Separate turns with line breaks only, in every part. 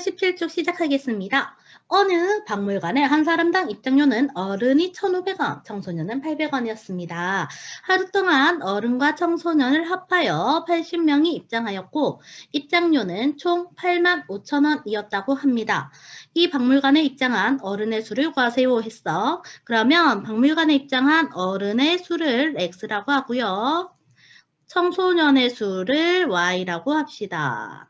87쪽 시작하겠습니다. 어느 박물관에 한 사람당 입장료는 어른이 1,500원, 청소년은 800원이었습니다. 하루 동안 어른과 청소년을 합하여 80명이 입장하였고 입장료는 총 85,000원이었다고 합니다. 이 박물관에 입장한 어른의 수를 구하세요 했어. 그러면 박물관에 입장한 어른의 수를 X라고 하고요. 청소년의 수를 Y라고 합시다.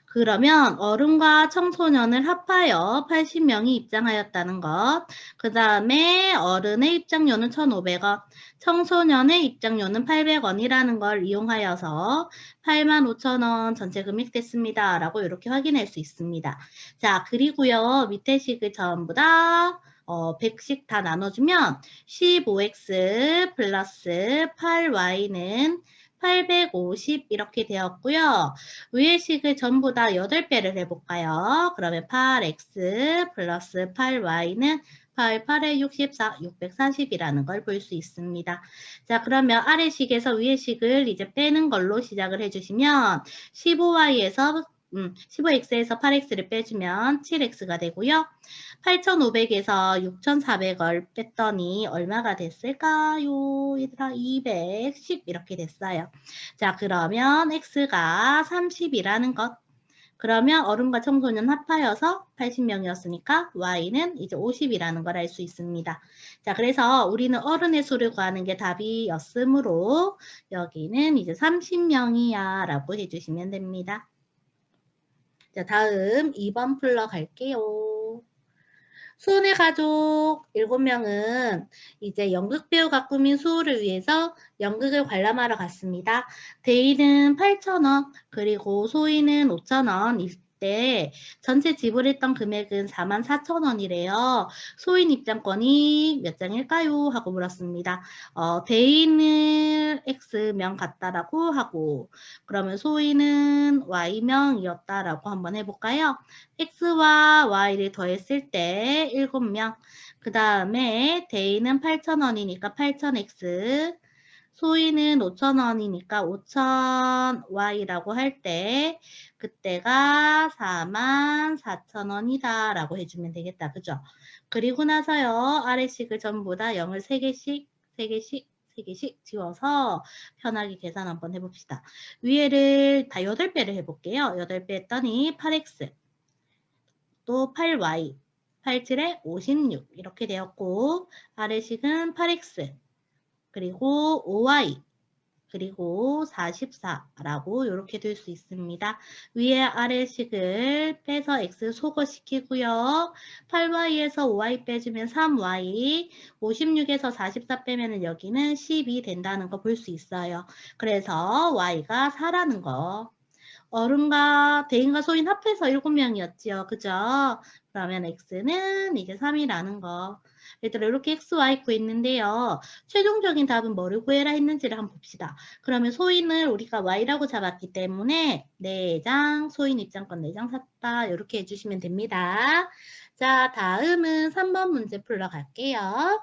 그러면 어른과 청소년을 합하여 80명이 입장하였다는 것. 그 다음에 어른의 입장료는 1,500원, 청소년의 입장료는 800원이라는 걸 이용하여서 85,000원 전체 금액 됐습니다. 라고 이렇게 확인할 수 있습니다. 자, 그리고요. 밑에 식을 전부 다 100씩 다 나눠주면 15x 플러스 8y는 850 이렇게 되었고요. 위의 식을 전부 다 8배를 해볼까요? 그러면 8x 플러스 8y는 8에 64, 640이라는 걸 볼 수 있습니다. 자, 그러면 아래 식에서 위의 식을 이제 빼는 걸로 시작을 해주시면 15y에서 15x에서 8x를 빼주면 7x가 되고요. 8,500에서 6,400을 뺐더니 얼마가 됐을까요? 얘들아 210 이렇게 됐어요. 자, 그러면 x가 30이라는 것. 그러면 어른과 청소년 합하여서 80명이었으니까 y는 이제 50이라는 걸 알 수 있습니다. 자, 그래서 우리는 어른의 수를 구하는 게 답이었으므로 여기는 이제 30명이야 라고 해주시면 됩니다. 자, 다음 2번 풀러 갈게요. 수은의 가족 7명은 이제 연극배우가 꾸민 수호를 위해서 연극을 관람하러 갔습니다. 대인은 8,000원, 그리고 소인은 5,000원, 때 전체 지불했던 금액은 44,000원이래요. 소인 입장권이 몇 장일까요? 하고 물었습니다. 대인은 X명 같다라고 하고 그러면 소인은 Y명이었다라고 한번 해볼까요? X와 Y를 더했을 때 7명. 그 다음에 대인은 8,000원이니까 8,000X. 소인은 5,000원이니까 5,000Y라고 할 때 그때가 44,000원이다 라고 해주면 되겠다. 그죠? 그리고 나서요. 아래식을 전부 다 0을 3개씩, 3개씩, 3개씩 지워서 편하게 계산 한번 해봅시다. 위에를 다 8배를 해볼게요. 8배 했더니 8x 또 8y 87에 56 이렇게 되었고 아래식은 8x 그리고 5y 그리고 44라고 이렇게 될 수 있습니다. 위에 아래식을 빼서 x 소거시키고요. 8y에서 5y 빼주면 3y, 56에서 44 빼면 여기는 10이 된다는 거 볼 수 있어요. 그래서 y가 4라는 거. 어른과 대인과 소인 합해서 7명이었지요. 그죠? 그러면 x는 이제 3이라는 거. 얘들아 이렇게 x, y 구했는데요. 최종적인 답은 뭐를 구해라 했는지를 한번 봅시다. 그러면 소인을 우리가 y라고 잡았기 때문에 4장, 소인 입장권 4장 샀다. 이렇게 해주시면 됩니다. 자, 다음은 3번 문제 풀러 갈게요.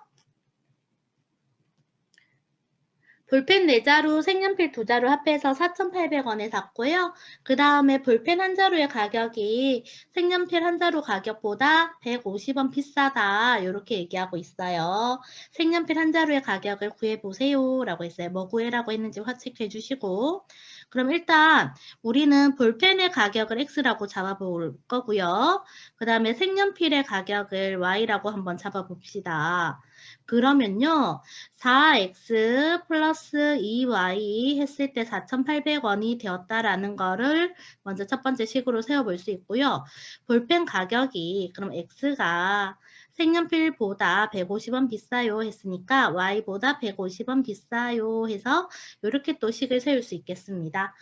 볼펜 4자루, 색연필 2자루 합해서 4,800원에 샀고요. 그 다음에 볼펜 한 자루의 가격이 색연필 한 자루 가격보다 150원 비싸다. 이렇게 얘기하고 있어요. 색연필 한 자루의 가격을 구해보세요. 라고 했어요. 뭐 구해라고 했는지 확인해 주시고. 그럼 일단 우리는 볼펜의 가격을 X라고 잡아볼 거고요. 그 다음에 색연필의 가격을 Y라고 한번 잡아봅시다. 그러면요. 4x 플러스 2y 했을 때 4,800원이 되었다라는 거를 먼저 첫 번째 식으로 세워볼 수 있고요. 볼펜 가격이 그럼 x가 색연필보다 150원 비싸요 했으니까 y보다 150원 비싸요 해서 이렇게 또 식을 세울 수 있겠습니다.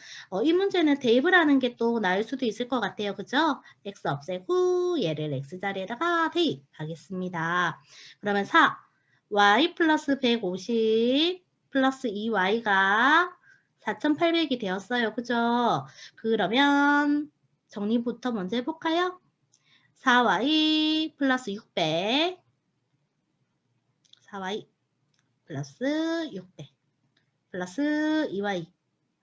이 문제는 대입을 하는 게 또 나을 수도 있을 것 같아요. 그죠? x 없애고 얘를 x 자리에다가 대입하겠습니다. 그러면 4 y 플러스 150 플러스 2y가 4,800이 되었어요. 그죠? 그러면 정리부터 먼저 해볼까요? 4y 플러스 600 4y 플러스 600 플러스 2y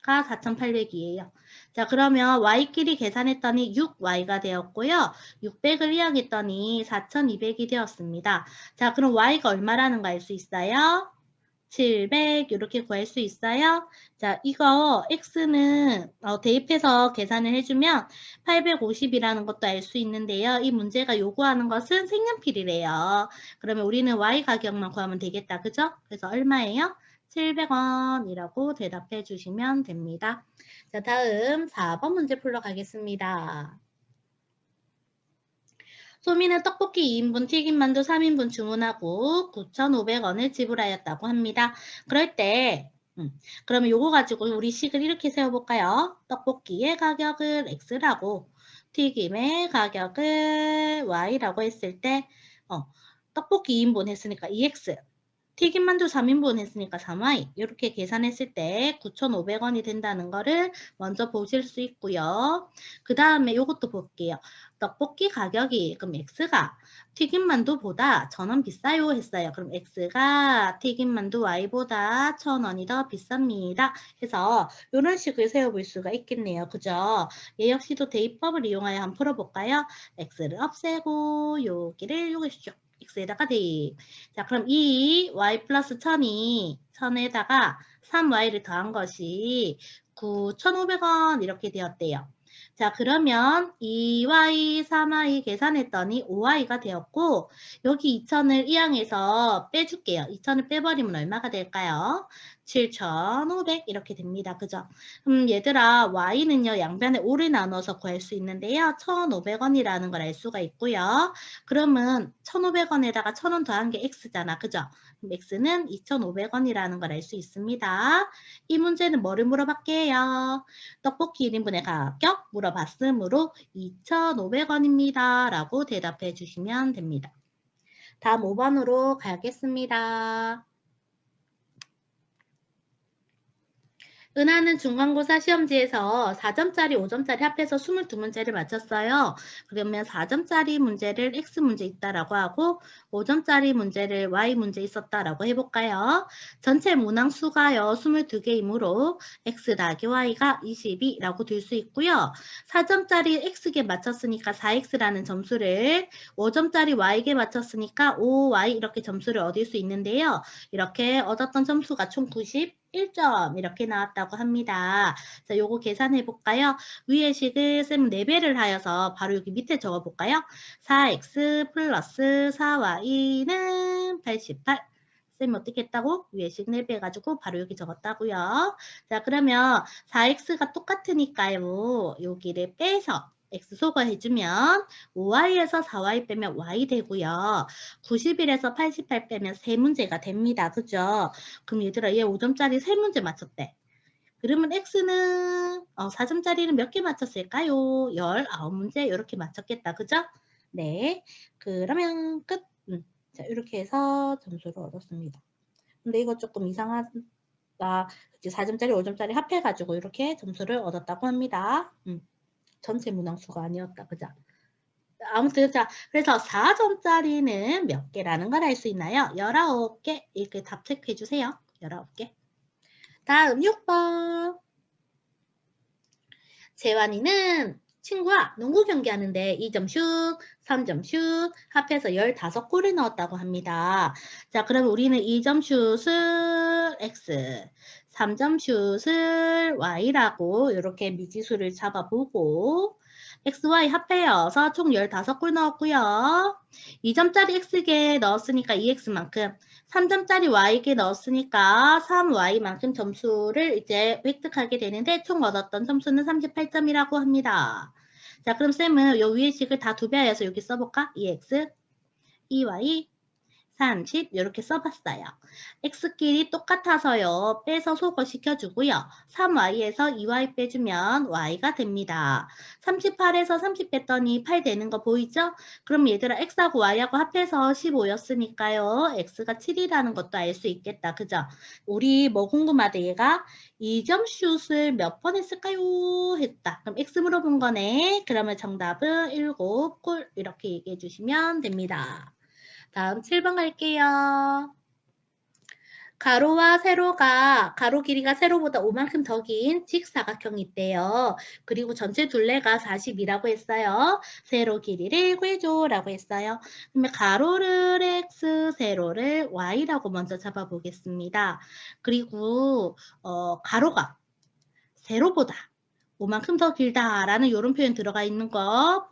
4,800이에요. 자, 그러면 y끼리 계산했더니 6y가 되었고요. 600을 이항했더니 4,200이 되었습니다. 자, 그럼 y가 얼마라는 거 알 수 있어요? 700 이렇게 구할 수 있어요. 자, 이거 x는 대입해서 계산을 해주면 850이라는 것도 알 수 있는데요. 이 문제가 요구하는 것은 색연필이래요. 그러면 우리는 y 가격만 구하면 되겠다. 그죠? 그래서 얼마예요? 700원이라고 대답해 주시면 됩니다. 자, 다음 4번 문제 풀러 가겠습니다. 소미는 떡볶이 2인분, 튀김만두 3인분 주문하고 9,500원을 지불하였다고 합니다. 그럴 때 그러면 요거 가지고 우리 식을 이렇게 세워볼까요? 떡볶이의 가격을 x라고 튀김의 가격을 y라고 했을 때 떡볶이 2인분 했으니까 2x 튀김만두 3인분 했으니까 3y 이렇게 계산했을 때 9,500원이 된다는 거를 먼저 보실 수 있고요. 그 다음에 이것도 볼게요. 떡볶이 가격이 그럼 x가 튀김만두보다 1,000원 비싸요 했어요. 그럼 x가 튀김만두 y보다 1,000원이 더 비쌉니다. 해서 이런 식을 세워볼 수가 있겠네요. 그죠? 얘 역시도 대입법을 이용하여 한번 풀어볼까요? x를 없애고 여기를 요기시죠. x에다가 대입. 자, 그럼 이 y 플러스 1000이 1000에다가 3y를 더한 것이 9,500원 이렇게 되었대요. 자, 그러면 2y, 3y 계산했더니 5y가 되었고 여기 2,000을 이항해서 빼줄게요. 2,000을 빼버리면 얼마가 될까요? 7,500 이렇게 됩니다. 그죠? 얘들아 y는요 양변에 5를 나눠서 구할 수 있는데요. 1,500원이라는 걸 알 수가 있고요. 그러면 1,500원에다가 1,000원 더한 게 x잖아. 그죠? 그럼 x는 2,500원이라는 걸 알 수 있습니다. 이 문제는 뭐를 물어봤게요? 떡볶이 1인분의 가격 물어봤으므로 2,500원입니다. 라고 대답해 주시면 됩니다. 다음 5번으로 가겠습니다. 은하는 중간고사 시험지에서 4점짜리, 5점짜리 합해서 22문제를 맞췄어요. 그러면 4점짜리 문제를 X문제 있다라고 하고 5점짜리 문제를 Y문제 있었다라고 해볼까요? 전체 문항수가요. 22개이므로 X 더하기 Y가 22라고 될 수 있고요. 4점짜리 X개 맞췄으니까 4X라는 점수를 5점짜리 Y개 맞췄으니까 5Y 이렇게 점수를 얻을 수 있는데요. 이렇게 얻었던 점수가 총 91점 이렇게 나왔다고 합니다. 자, 요거 계산해 볼까요? 위의 식을 쌤 4배를 하여서 바로 여기 밑에 적어 볼까요? 4x 플러스 4y는 88. 쌤이 어떻게 했다고? 위의 식 4배 해가지고 바로 여기 적었다고요. 자, 그러면 4x가 똑같으니까요. 여기를 빼서 x 소거해주면 5y에서 4y 빼면 y 되고요. 91에서 88 빼면 3문제가 됩니다. 그죠? 그럼 얘들아 얘 5점짜리 3문제 맞췄대. 그러면 x는 4점짜리는 몇 개 맞췄을까요? 19문제 이렇게 맞췄겠다. 그죠? 네. 그러면 끝. 자, 이렇게 해서 점수를 얻었습니다. 근데 이거 조금 이상하다. 4점짜리, 5점짜리 합해가지고 이렇게 점수를 얻었다고 합니다. 전체 문항수가 아니었다. 그죠? 아무튼 자, 그래서 4점짜리는 몇 개라는 걸 알 수 있나요? 19개. 이렇게 답 체크해 주세요. 19개. 다음 6번. 재환이는 친구와 농구 경기 하는데 2점 슛, 3점 슛 합해서 15골을 넣었다고 합니다. 자, 그럼 우리는 2점 슛을 X, 3점 슛을 Y라고 이렇게 미지수를 잡아보고 XY 합해여서 총 15골 넣었고요. 2점짜리 X개 넣었으니까 2X만큼 3점짜리 Y개 넣었으니까 3Y만큼 점수를 이제 획득하게 되는데 총 얻었던 점수는 38점이라고 합니다. 자, 그럼 쌤은 요 위의 식을 다 2배 하여서 여기 써볼까? 2X, 2Y, 30 이렇게 써봤어요. x끼리 똑같아서요. 빼서 소거시켜주고요. 3y에서 2y 빼주면 y가 됩니다. 38에서 30 뺐더니 8 되는 거 보이죠? 그럼 얘들아 x하고 y하고 합해서 15였으니까요. x가 7이라는 것도 알 수 있겠다. 그죠? 우리 뭐 궁금하대 얘가 2점 슛을 몇 번 했을까요? 했다. 그럼 x 물어본 거네. 그러면 정답은 7골 이렇게 얘기해 주시면 됩니다. 다음 7번 갈게요. 가로와 세로가 가로 길이가 세로보다 5만큼 더 긴 직사각형이 있대요. 그리고 전체 둘레가 40이라고 했어요. 세로 길이를 구해줘라고 했어요. 그러면 가로를 x, 세로를 y라고 먼저 잡아보겠습니다. 그리고 가로가 세로보다 5만큼 더 길다라는 이런 표현 들어가 있는 거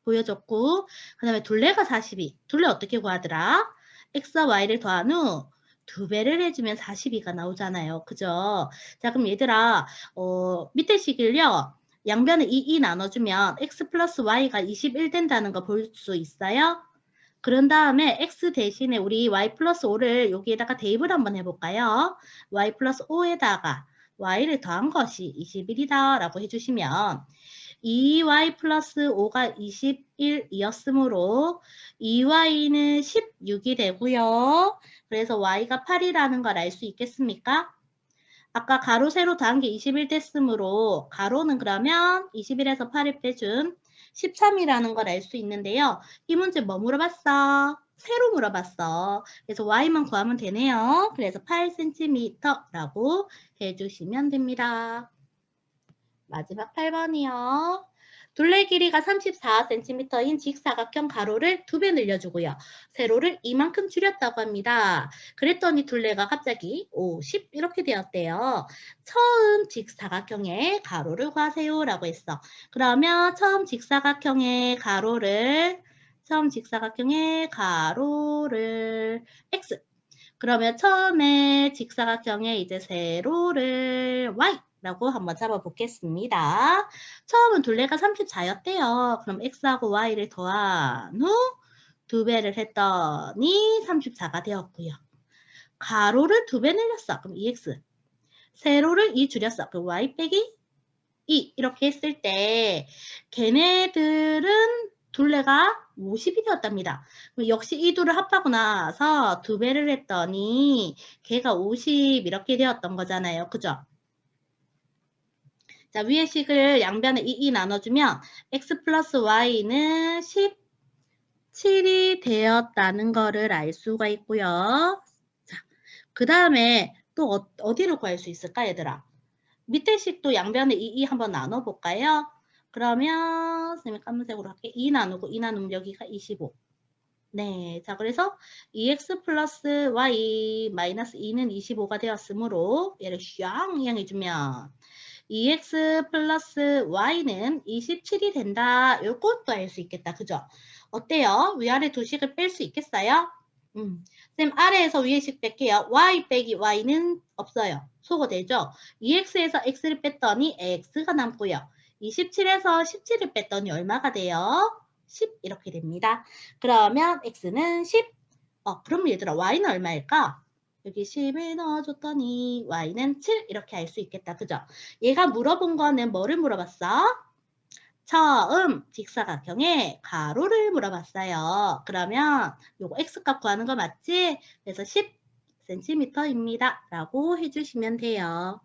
보여줬고, 그 다음에 둘레가 42. 둘레 어떻게 구하더라? x와 y를 더한 후 2배를 해주면 42가 나오잖아요. 그죠? 자, 그럼 얘들아, 밑에 식을요. 양변을 2 나눠주면 x 플러스 y가 21 된다는 거 볼 수 있어요? 그런 다음에 x 대신에 우리 y 플러스 5를 여기에다가 대입을 한번 해볼까요? y 플러스 5에다가 y를 더한 것이 21이다 라고 해주시면 2y 플러스 5가 21이었으므로 2y는 16이 되고요. 그래서 y가 8이라는 걸 알 수 있겠습니까? 아까 가로 세로 더한 게 21 됐으므로 가로는 그러면 21에서 8을 빼준 13이라는 걸 알 수 있는데요. 이 문제 뭐 물어봤어? 세로 물어봤어. 그래서 y만 구하면 되네요. 그래서 8cm라고 해주시면 됩니다. 마지막 8번이요. 둘레 길이가 34cm인 직사각형 가로를 2배 늘려주고요. 세로를 이만큼 줄였다고 합니다. 그랬더니 둘레가 갑자기 50 이렇게 되었대요. 처음 직사각형의 가로를 구하세요라고 했어. 그러면 처음 직사각형의 가로를 x. 그러면 처음에 직사각형의 이제 세로를 y 라고 한번 잡아보겠습니다. 처음은 둘레가 34였대요. 그럼 x하고 y를 더한 후 2배를 했더니 34가 되었고요. 가로를 2배 늘렸어. 그럼 2x. 세로를 2 줄였어. 그럼 y 빼기 2 이렇게 했을 때 걔네들은 둘레가 50이 되었답니다. 역시 이 둘을 합하고 나서 2배를 했더니 걔가 50 이렇게 되었던 거잖아요. 그죠? 자, 위의 식을 양변에 2 나눠주면 x 플러스 y는 17이 되었다는 거를 알 수가 있고요. 자, 그 다음에 또 어디를 구할 수 있을까, 얘들아? 밑에 식도 양변에 2 한번 나눠볼까요? 그러면 선생님이 까만색으로 할게. 2 나누고 2 나누면 여기가 25. 네, 자 그래서 2x 플러스 y 마이너스 2는 25가 되었으므로 얘를 샹 이항해주면 2x 플러스 y는 27이 된다. 이것도 알 수 있겠다. 그죠? 어때요? 위아래 두 식을 뺄 수 있겠어요? 쌤 아래에서 위에 식 뺄게요. y 빼기 y는 없어요. 소거되죠? 2x에서 x를 뺐더니 x가 남고요. 27에서 17을 뺐더니 얼마가 돼요? 10 이렇게 됩니다. 그러면 x는 10. 그럼 얘들아 y는 얼마일까? 여기 10을 넣어줬더니 y는 7 이렇게 알 수 있겠다. 그죠? 얘가 물어본 거는 뭐를 물어봤어? 처음 직사각형의 가로를 물어봤어요. 그러면 요거 x값 구하는 거 맞지? 그래서 10cm입니다. 라고 해주시면 돼요.